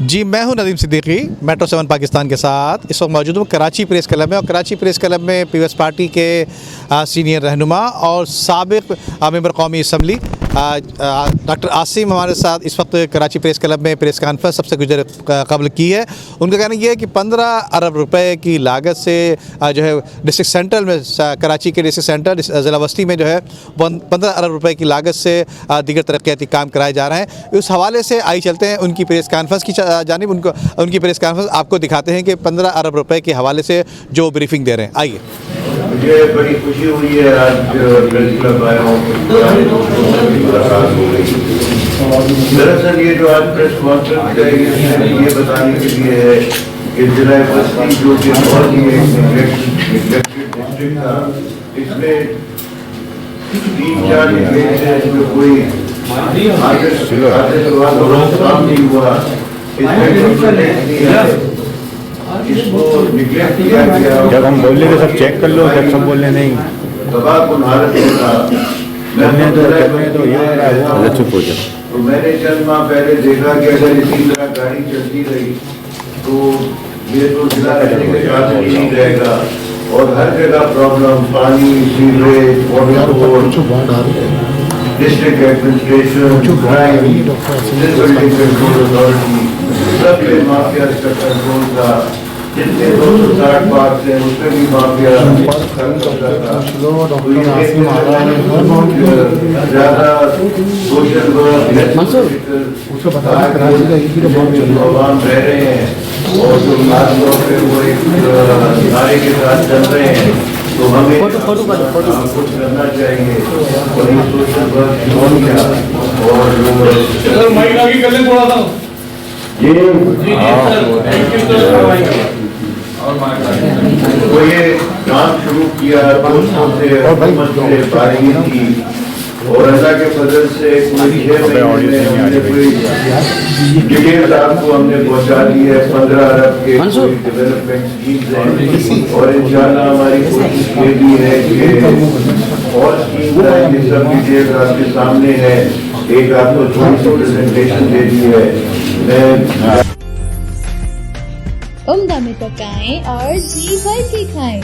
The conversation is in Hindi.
जी, मैं हूं नदीम सिद्दीकी, मेट्रो 7 पाकिस्तान के साथ। इस वक्त मौजूद हूं कराची प्रेस क्लब में, और कराची प्रेस क्लब में पीपल्स पार्टी के सीनियर रहनुमा और साबिक मेंबर कौमी असम्बली डॉक्टर आसिम हमारे साथ इस वक्त कराची प्रेस क्लब में प्रेस कॉन्फ्रेंस सबसे गुजर कबल की है। उनका कहना यह है कि 15 अरब रुपए की लागत से जो है डिस्ट्रिक्ट सेंट्रल में, कराची के डिस्ट्रिक्ट सेंटर ज़िला वस्ती में जो है 15 अरब रुपए की लागत से दीगर तरक्याती काम कराए जा रहे हैं। उस हवाले से आई चलते हैं उनकी प्रेस कॉन्फ्रेंस की जानिब। उनकी प्रेस कॉन्फ्रेंस आपको दिखाते हैं कि 15 अरब रुपए के हवाले से जो ब्रीफिंग दे रहे हैं। आइए। मुझे बड़ी खुशी हुई है आज प्रेस क्लब आया हूँ। दरअसल ये जो आज प्रेस कॉन्फ्रेंस है ये बताने के लिए है कि जिला बस्ती जो कि बहुत ही डिस्ट्रिक्ट था, इसमें 3-4 जो कोई काम नहीं हुआ, जब हम बोल रहे सब चेक कर लो, जब सब बोल रहे नहीं तो मैंने चंद माह पहले देखा कि अगर इसी तरह गाड़ी चलती रही तो ये तो जिला नहीं रहेगा, और हर जगह प्रॉब्लम, पानी, sewerage, water board, district administration, crime, building control authority, सब पे माफिया का कंट्रोल था। जितने 260 पार्क थे उसमें भी माफिया ज्यादा सोशल वर्क आवाम रह रहे हैं, और जो खास तौर पे वो एक नारे के साथ चल रहे हैं, तो हमें कुछ करना चाहिए। और ये सोशल वर्क और वो ये काम शुरू किया दोस्तों से, बातचीत की, और अल्लाह के फजल से कोई 6 महीने में हमने कोई डिटेल्स आपको हमने पहुंचा दी है। 15 अरब के डेवलपमेंट स्कीम्स हैं, और इंशाल्लाह हमारी कोशिश ये भी है कि और स्कीम्स ये सब डिटेल्स आपके सामने है। एक आपको थोड़ी सी प्रेजेंटेशन दे दी है। मैं उम्दा में पकाएं और जी भर के खाएं।